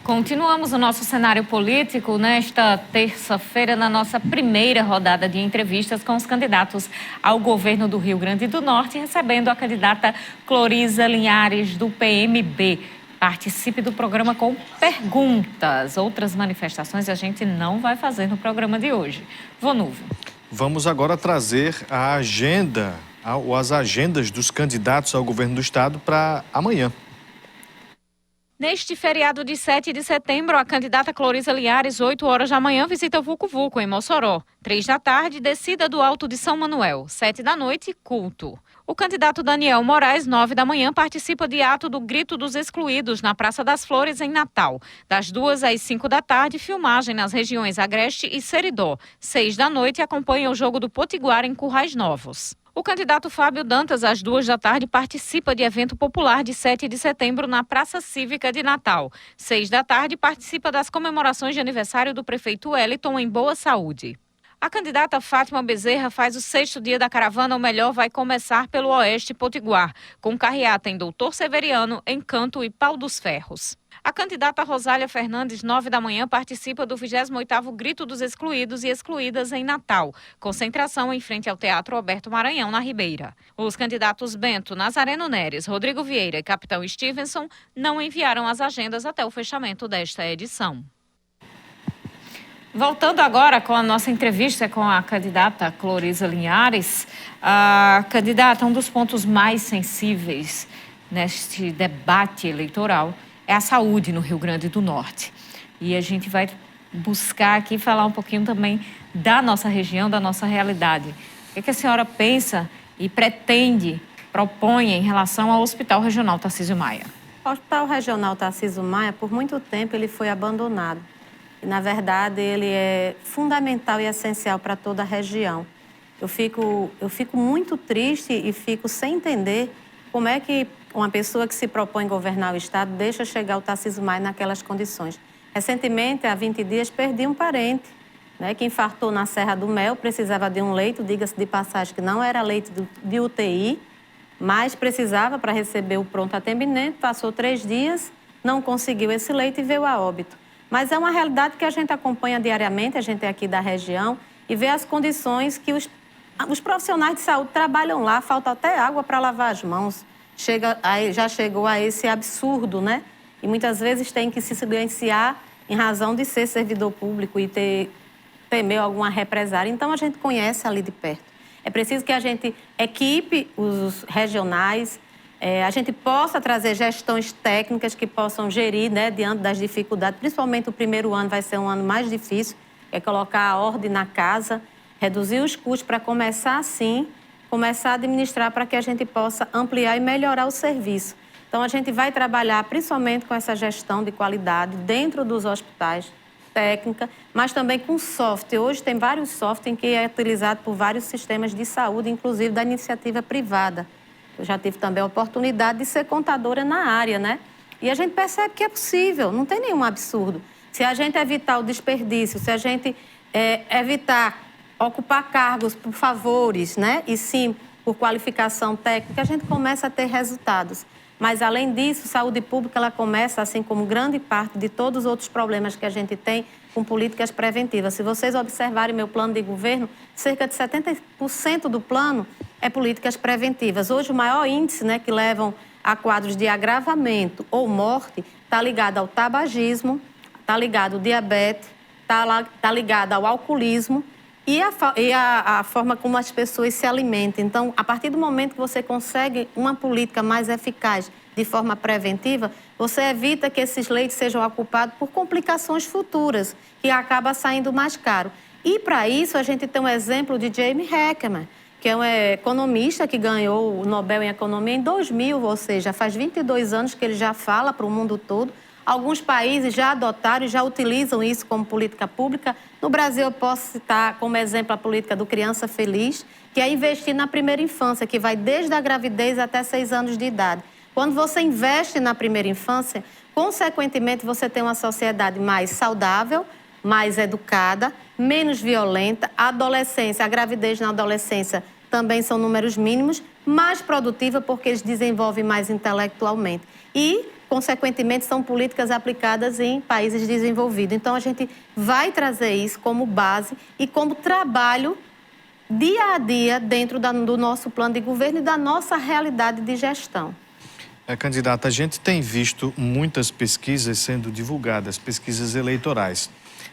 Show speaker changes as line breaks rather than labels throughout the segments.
Continuamos o nosso cenário político nesta terça-feira, na nossa primeira rodada de entrevistas com os candidatos ao governo do Rio Grande do Norte, recebendo a candidata Cloriza Linhares, do PMB. Participe do programa com perguntas. Outras manifestações a gente não vai fazer no programa de hoje. Vonúvio.
Vamos agora trazer a agenda, as agendas dos candidatos ao governo do estado para amanhã.
Neste feriado de 7 de setembro, a candidata Cloriza Linhares, 8 horas da manhã, visita o Vucu Vucu, em Mossoró. 3 da tarde, descida do Alto de São Manuel. 7 da noite, culto. O candidato Daniel Moraes, 9 da manhã, participa de ato do Grito dos Excluídos, na Praça das Flores, em Natal. Das 2 às 5 da tarde, filmagem nas regiões Agreste e Seridó. 6 da noite, acompanha o jogo do Potiguar, em Currais Novos. O candidato Fábio Dantas, às 2 da tarde, participa de evento popular de 7 de setembro na Praça Cívica de Natal. 6 da tarde, participa das comemorações de aniversário do prefeito Wellington em Boa Saúde. A candidata Fátima Bezerra faz o 6º dia da caravana, ou melhor, vai começar pelo Oeste Potiguar, com carreata em Doutor Severiano, Encanto e Pau dos Ferros. A candidata Rosália Fernandes, 9 da manhã, participa do 28º Grito dos Excluídos e Excluídas em Natal. Concentração em frente ao Teatro Alberto Maranhão, na Ribeira. Os candidatos Bento, Nazareno Neres, Rodrigo Vieira e Capitão Stevenson não enviaram as agendas até o fechamento desta edição. Voltando agora com a nossa entrevista com a candidata Cloriza Linhares. A candidata, um dos pontos mais sensíveis neste debate eleitoral é a saúde no Rio Grande do Norte. E a gente vai buscar aqui falar um pouquinho também da nossa região, da nossa realidade. O que a senhora pensa e propõe em relação ao Hospital Regional Tarcísio Maia?
O Hospital Regional Tarcísio Maia, por muito tempo, ele foi abandonado. E, na verdade, ele é fundamental e essencial para toda a região. Eu fico muito triste e fico sem entender como é que uma pessoa que se propõe governar o estado deixa chegar o Tarcísio Maia naquelas condições. Recentemente, há 20 dias, perdi um parente, né, que infartou na Serra do Mel, precisava de um leito, diga-se de passagem que não era leito de UTI, mas precisava para receber o pronto atendimento, passou 3 dias, não conseguiu esse leito e veio a óbito. Mas é uma realidade que a gente acompanha diariamente, a gente é aqui da região, e vê as condições que os profissionais de saúde trabalham lá, falta até água para lavar as mãos. Já chegou a esse absurdo, né? E muitas vezes tem que se silenciar em razão de ser servidor público e temer alguma represária. Então, a gente conhece ali de perto. É preciso que a gente equipe os regionais, a gente possa trazer gestões técnicas que possam gerir, né, diante das dificuldades. Principalmente o primeiro ano vai ser um ano mais difícil, é colocar a ordem na casa, reduzir os custos para começar assim, começar a administrar para que a gente possa ampliar e melhorar o serviço. Então, a gente vai trabalhar principalmente com essa gestão de qualidade dentro dos hospitais, técnica, mas também com software. Hoje tem vários softwares que é utilizado por vários sistemas de saúde, inclusive da iniciativa privada. Eu já tive também a oportunidade de ser contadora na área, né? E a gente percebe que é possível, não tem nenhum absurdo. Se a gente evitar o desperdício, se a gente evitar ocupar cargos por favores, né? E sim por qualificação técnica, a gente começa a ter resultados. Mas, além disso, saúde pública ela começa, assim como grande parte de todos os outros problemas que a gente tem, com políticas preventivas. Se vocês observarem meu plano de governo, cerca de 70% do plano é políticas preventivas. Hoje, o maior índice, né, que levam a quadros de agravamento ou morte está ligado ao tabagismo, está ligado ao diabetes, está ligado ao alcoolismo e a forma como as pessoas se alimentam. Então, a partir do momento que você consegue uma política mais eficaz de forma preventiva, você evita que esses leitos sejam ocupados por complicações futuras, que acaba saindo mais caro. E, para isso, a gente tem um exemplo de James Heckman, que é um economista que ganhou o Nobel em Economia em 2000, ou seja, faz 22 anos que ele já fala para o mundo todo. Alguns países já adotaram e já utilizam isso como política pública. No Brasil, eu posso citar como exemplo a política do Criança Feliz, que é investir na primeira infância, que vai desde a gravidez até 6 anos de idade. Quando você investe na primeira infância, consequentemente, você tem uma sociedade mais saudável, mais educada, menos violenta. A adolescência, a gravidez na adolescência também são números mínimos, mais produtiva porque eles desenvolvem mais intelectualmente. E consequentemente, são políticas aplicadas em países desenvolvidos. Então, a gente vai trazer isso como base e como trabalho dia a dia dentro do nosso plano de governo e da nossa realidade de gestão.
Candidata, a gente tem visto muitas pesquisas sendo divulgadas, pesquisas eleitorais.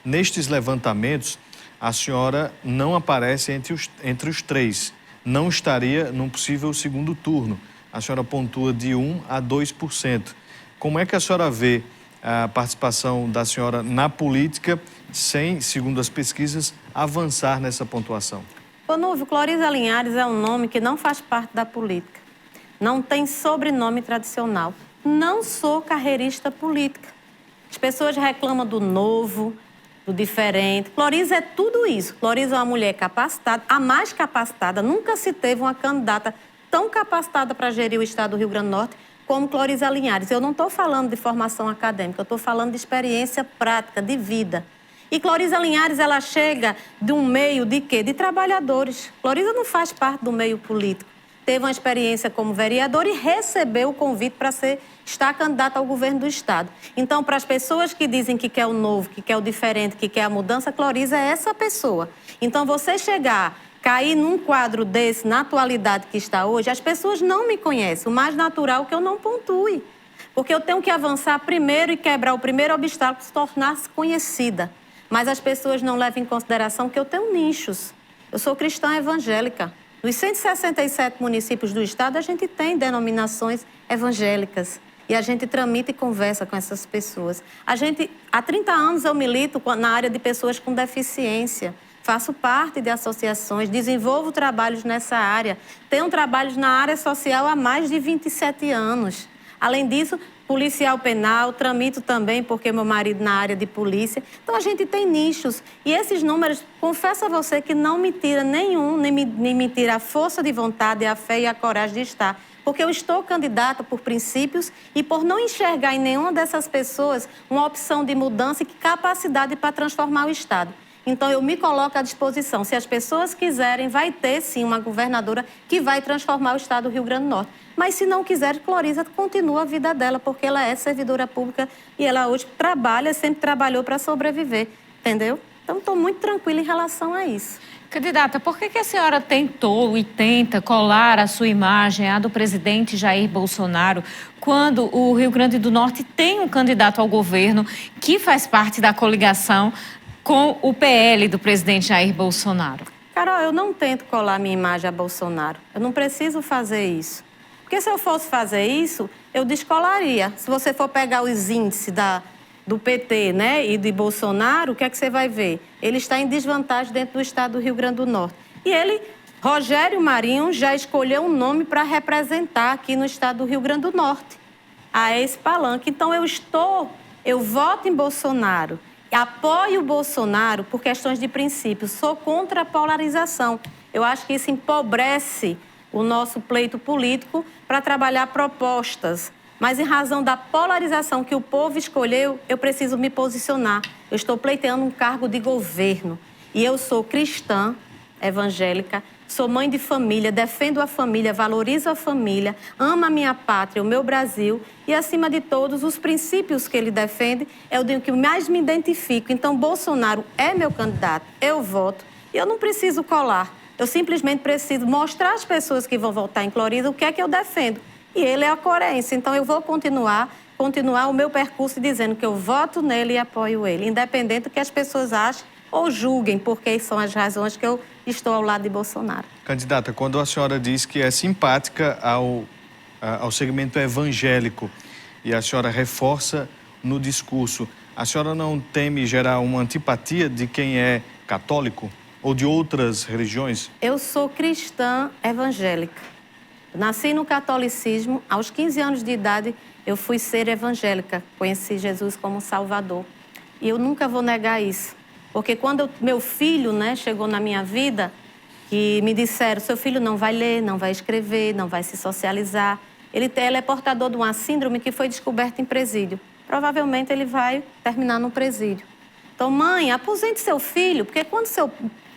Nestes levantamentos, a senhora não aparece entre os três, não estaria num possível segundo turno. A senhora pontua de 1% a 2%. Como é que a senhora vê a participação da senhora na política sem, segundo as pesquisas, avançar nessa pontuação?
Bonúvio, Cloriza Linhares é um nome que não faz parte da política. Não tem sobrenome tradicional. Não sou carreirista política. As pessoas reclamam do novo, do diferente. Cloriza é tudo isso. Cloriza é uma mulher capacitada, a mais capacitada. Nunca se teve uma candidata tão capacitada para gerir o estado do Rio Grande do Norte como Cloriza Linhares. Eu não estou falando de formação acadêmica, eu estou falando de experiência prática, de vida. E Cloriza Linhares, ela chega de um meio de quê? De trabalhadores. Cloriza não faz parte do meio político. Teve uma experiência como vereadora e recebeu o convite para estar candidata ao governo do estado. Então, para as pessoas que dizem que quer o novo, que quer o diferente, que quer a mudança, Cloriza é essa pessoa. Então, você cair num quadro desse, na atualidade que está hoje, as pessoas não me conhecem. O mais natural é que eu não pontue. Porque eu tenho que avançar primeiro e quebrar o primeiro obstáculo, se tornar-se conhecida. Mas as pessoas não levam em consideração que eu tenho nichos. Eu sou cristã evangélica. Nos 167 municípios do estado, a gente tem denominações evangélicas. E a gente tramita e conversa com essas pessoas. Há 30 anos eu milito na área de pessoas com deficiência. Faço parte de associações, desenvolvo trabalhos nessa área. Tenho trabalhos na área social há mais de 27 anos. Além disso, policial penal, tramito também, porque meu marido na área de polícia. Então, a gente tem nichos. E esses números, confesso a você que não me tira nenhum, nem me tira a força de vontade, a fé e a coragem de estar. Porque eu estou candidata por princípios e por não enxergar em nenhuma dessas pessoas uma opção de mudança e capacidade para transformar o Estado. Então, eu me coloco à disposição. Se as pessoas quiserem, vai ter, sim, uma governadora que vai transformar o estado do Rio Grande do Norte. Mas, se não quiser, Cloriza continua a vida dela, porque ela é servidora pública e ela hoje trabalha, sempre trabalhou para sobreviver, entendeu? Então, estou muito tranquila em relação a isso.
Candidata, por que a senhora tentou e tenta colar a sua imagem à do presidente Jair Bolsonaro, quando o Rio Grande do Norte tem um candidato ao governo que faz parte da coligação com o PL do presidente Jair Bolsonaro?
Carol, eu não tento colar minha imagem a Bolsonaro. Eu não preciso fazer isso. Porque se eu fosse fazer isso, eu descolaria. Se você for pegar os índices do PT, né, e de Bolsonaro, o que é que você vai ver? Ele está em desvantagem dentro do estado do Rio Grande do Norte. E Rogério Marinho, já escolheu um nome para representar aqui no estado do Rio Grande do Norte, a ex-palanque. Então, eu voto em Bolsonaro. Apoio o Bolsonaro por questões de princípio. Sou contra a polarização. Eu acho que isso empobrece o nosso pleito político para trabalhar propostas. Mas, em razão da polarização que o povo escolheu, eu preciso me posicionar. Eu estou pleiteando um cargo de governo. E eu sou cristã, evangélica, sou mãe de família, defendo a família, valorizo a família, amo a minha pátria, o meu Brasil. E, acima de todos, os princípios que ele defende é o que mais me identifico. Então, Bolsonaro é meu candidato, eu voto. E eu não preciso colar. Eu simplesmente preciso mostrar às pessoas que vão votar em Cloriza o que é que eu defendo. E ele é a coerência. Então, eu vou continuar o meu percurso dizendo que eu voto nele e apoio ele, independente do que as pessoas achem ou julguem, porque são as razões que eu estou ao lado de Bolsonaro.
Candidata, quando a senhora diz que é simpática ao segmento evangélico e a senhora reforça no discurso, a senhora não teme gerar uma antipatia de quem é católico ou de outras religiões?
Eu sou cristã evangélica. Nasci no catolicismo, aos 15 anos de idade eu fui ser evangélica, conheci Jesus como Salvador. E eu nunca vou negar isso. Porque quando meu filho, né, chegou na minha vida, que me disseram, seu filho não vai ler, não vai escrever, não vai se socializar. Ele é portador de uma síndrome que foi descoberta em presídio. Provavelmente ele vai terminar no presídio. Então, mãe, aposente seu filho, porque quando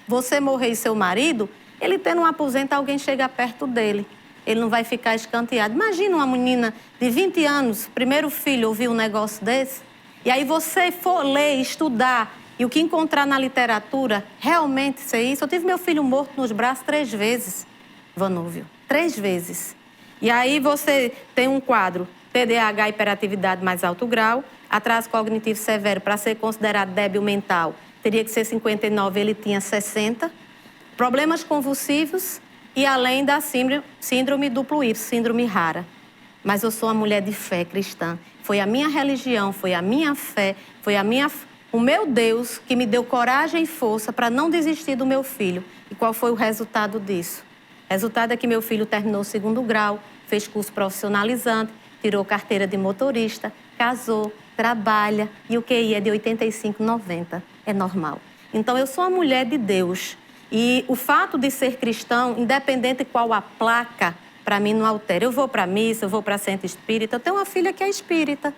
você morrer e seu marido, ele tendo um aposento, alguém chega perto dele. ele não vai ficar escanteado. Imagina uma menina de 20 anos, primeiro filho, ouvir um negócio desse. E aí você for ler, estudar, e o que encontrar na literatura, realmente ser isso. Eu tive meu filho morto nos braços 3 vezes, Vanúvio, 3 vezes. E aí você tem um quadro, TDAH, hiperatividade mais alto grau, atraso cognitivo severo, para ser considerado débil mental, teria que ser 59, ele tinha 60. Problemas convulsivos e além da síndrome duplo Y, síndrome rara. Mas eu sou uma mulher de fé cristã. Foi a minha religião, foi a minha fé, foi o meu Deus que me deu coragem e força para não desistir do meu filho. E qual foi o resultado disso? O resultado é que meu filho terminou o 2º grau, fez curso profissionalizante, tirou carteira de motorista, casou, trabalha e o QI é de 85, 90. É normal. Então, eu sou uma mulher de Deus. E o fato de ser cristão, independente de qual a placa, para mim não altera. Eu vou para a missa, eu vou para centro espírita. Eu tenho uma filha que é espírita.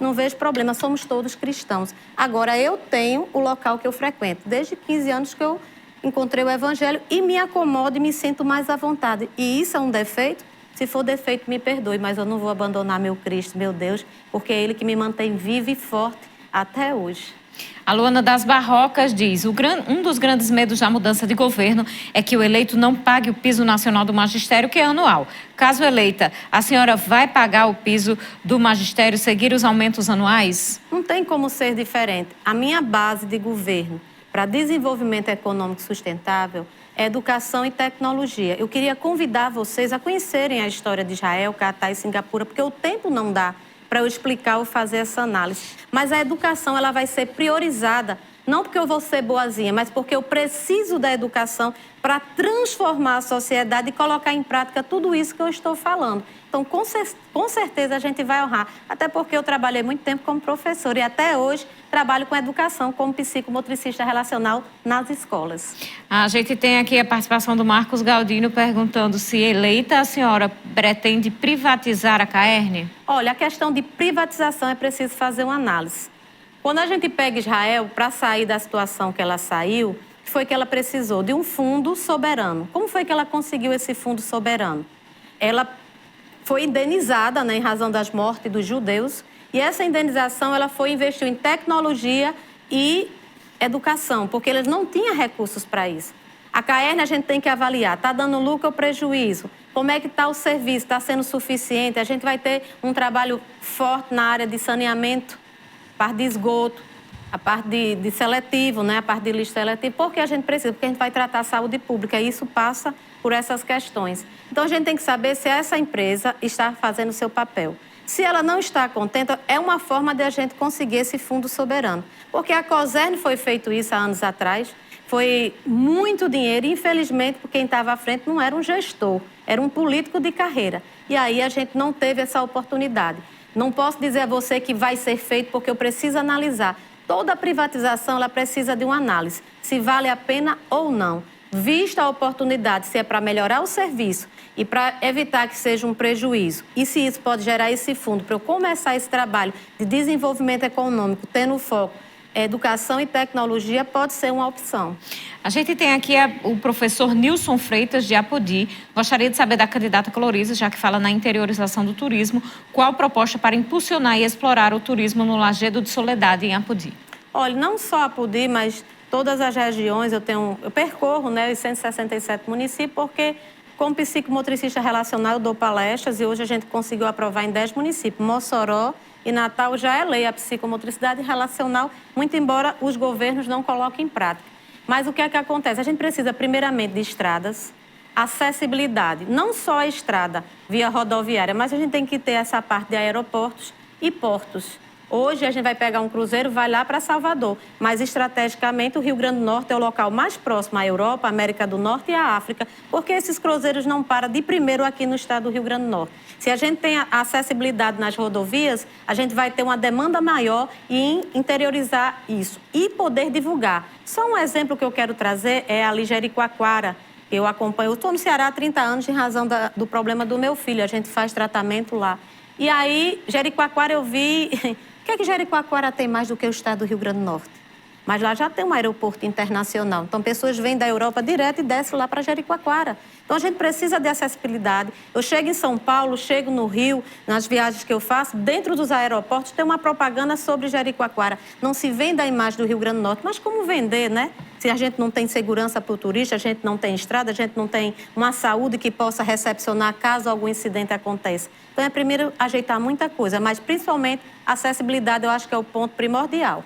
Não vejo problema, somos todos cristãos. Agora, eu tenho o local que eu frequento. Desde 15 anos que eu encontrei o evangelho e me acomodo e me sinto mais à vontade. E isso é um defeito? Se for defeito, me perdoe, mas eu não vou abandonar meu Cristo, meu Deus, porque é Ele que me mantém viva e forte até hoje.
A Luana das Barrocas diz: um dos grandes medos da mudança de governo é que o eleito não pague o piso nacional do magistério, que é anual. Caso eleita, a senhora vai pagar o piso do magistério, seguir os aumentos anuais?
Não tem como ser diferente. A minha base de governo para desenvolvimento econômico sustentável é educação e tecnologia. Eu queria convidar vocês a conhecerem a história de Israel, Catar e Singapura, porque o tempo não dá para eu explicar ou fazer essa análise. Mas a educação ela vai ser priorizada, não porque eu vou ser boazinha, mas porque eu preciso da educação para transformar a sociedade e colocar em prática tudo isso que eu estou falando. Então, com certeza, a gente vai honrar. Até porque eu trabalhei muito tempo como professora e até hoje trabalho com educação como psicomotricista relacional nas escolas.
A gente tem aqui a participação do Marcos Galdino perguntando se eleita a senhora pretende privatizar a Caerne?
Olha, a questão de privatização é preciso fazer uma análise. Quando a gente pega Israel para sair da situação que ela saiu, foi que ela precisou de um fundo soberano. Como foi que ela conseguiu esse fundo soberano? Ela foi indenizada, né, em razão das mortes dos judeus, e essa indenização ela foi investir em tecnologia e educação, porque eles não tinham recursos para isso. A Caerne a gente tem que avaliar, está dando lucro ou prejuízo? Como é que está o serviço? Está sendo suficiente? A gente vai ter um trabalho forte na área de saneamento, a parte de esgoto, a parte de seletivo, né? A parte de lixo seletivo. Por que a gente precisa? Porque a gente vai tratar a saúde pública e isso passa por essas questões. Então, a gente tem que saber se essa empresa está fazendo o seu papel. Se ela não está contente, é uma forma de a gente conseguir esse fundo soberano. Porque a COSERN foi feito isso há anos atrás, foi muito dinheiro e, infelizmente, quem estava à frente não era um gestor, era um político de carreira. E aí a gente não teve essa oportunidade. Não posso dizer a você que vai ser feito porque eu preciso analisar. Toda privatização ela precisa de uma análise, se vale a pena ou não. Vista a oportunidade, se é para melhorar o serviço e para evitar que seja um prejuízo. E se isso pode gerar esse fundo para eu começar esse trabalho de desenvolvimento econômico, tendo foco educação e tecnologia, pode ser uma opção.
A gente tem aqui o professor Nilson Freitas, de Apodi. Gostaria de saber da candidata Cloriza, já que fala na interiorização do turismo, qual a proposta para impulsionar e explorar o turismo no Lajedo de Soledade, em Apodi?
Olha, não só Apodi, mas todas as regiões, eu percorro, né, os 167 municípios, porque como psicomotricista relacional eu dou palestras e hoje a gente conseguiu aprovar em 10 municípios. Mossoró e Natal já é lei a psicomotricidade relacional, muito embora os governos não coloquem em prática. Mas o que é que acontece? A gente precisa primeiramente de estradas, acessibilidade, não só a estrada via rodoviária, mas a gente tem que ter essa parte de aeroportos e portos. Hoje a gente vai pegar um cruzeiro, vai lá para Salvador, mas estrategicamente o Rio Grande do Norte é o local mais próximo à Europa, à América do Norte e à África, porque esses cruzeiros não param de primeiro aqui no estado do Rio Grande do Norte. Se a gente tem a acessibilidade nas rodovias, a gente vai ter uma demanda maior e interiorizar isso e poder divulgar. Só um exemplo que eu quero trazer é ali Jericoacoara. Eu acompanho, eu estou no Ceará há 30 anos em razão do problema do meu filho, a gente faz tratamento lá. E aí, Jericoacoara eu vi... O que é que Jericoacoara tem mais do que o estado do Rio Grande do Norte? mas lá já tem um aeroporto internacional. Então, pessoas vêm da Europa direto e descem lá para Jericoacoara. Então, a gente precisa de acessibilidade. Eu chego em São Paulo, chego no Rio, nas viagens que eu faço, dentro dos aeroportos tem uma propaganda sobre Jericoacoara. Não se vende a imagem do Rio Grande do Norte, mas como vender, né? Se a gente não tem segurança para o turista, a gente não tem estrada, a gente não tem uma saúde que possa recepcionar caso algum incidente aconteça. Então, é primeiro ajeitar muita coisa, mas principalmente a acessibilidade eu acho que é o ponto primordial.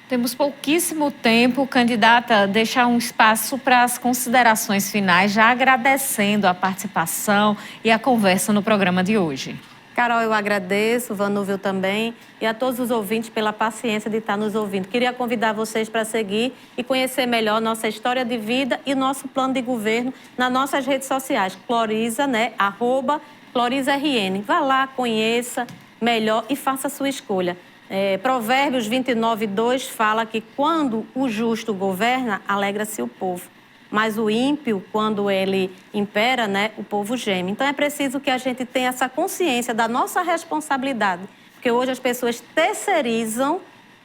Temos pouquíssimo tempo, candidata, deixar um espaço para as considerações finais, já agradecendo a participação e a conversa no programa de hoje.
Carol, eu agradeço, Vanúvio também, e a todos os ouvintes pela paciência de estar nos ouvindo. Queria convidar vocês para seguir e conhecer melhor nossa história de vida e nosso plano de governo nas nossas redes sociais. Cloriza, né? @ClorizaRN. Vá lá, conheça melhor e faça a sua escolha. Provérbios 29:2 fala que quando o justo governa, alegra-se o povo. Mas o ímpio, quando ele impera, né, o povo geme. Então, é preciso que a gente tenha essa consciência da nossa responsabilidade, porque hoje as pessoas terceirizam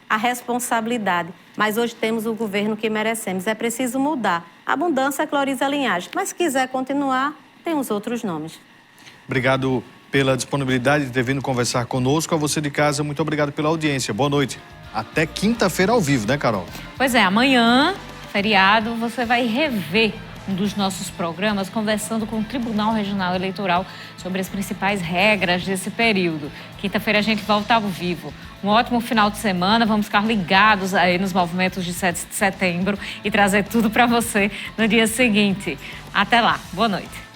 a responsabilidade, mas hoje temos o governo que merecemos. É preciso mudar. A abundância Cloriza Linhagem, mas se quiser continuar, tem os outros nomes.
Obrigado pela disponibilidade de ter vindo conversar conosco. A você de casa, muito obrigado pela audiência. Boa noite. Até quinta-feira ao vivo, né, Carol?
Pois é, amanhã, feriado, você vai rever um dos nossos programas conversando com o Tribunal Regional Eleitoral sobre as principais regras desse período. Quinta-feira a gente volta ao vivo. Um ótimo final de semana, vamos ficar ligados aí nos movimentos de 7 de setembro e trazer tudo para você no dia seguinte. Até lá, boa noite.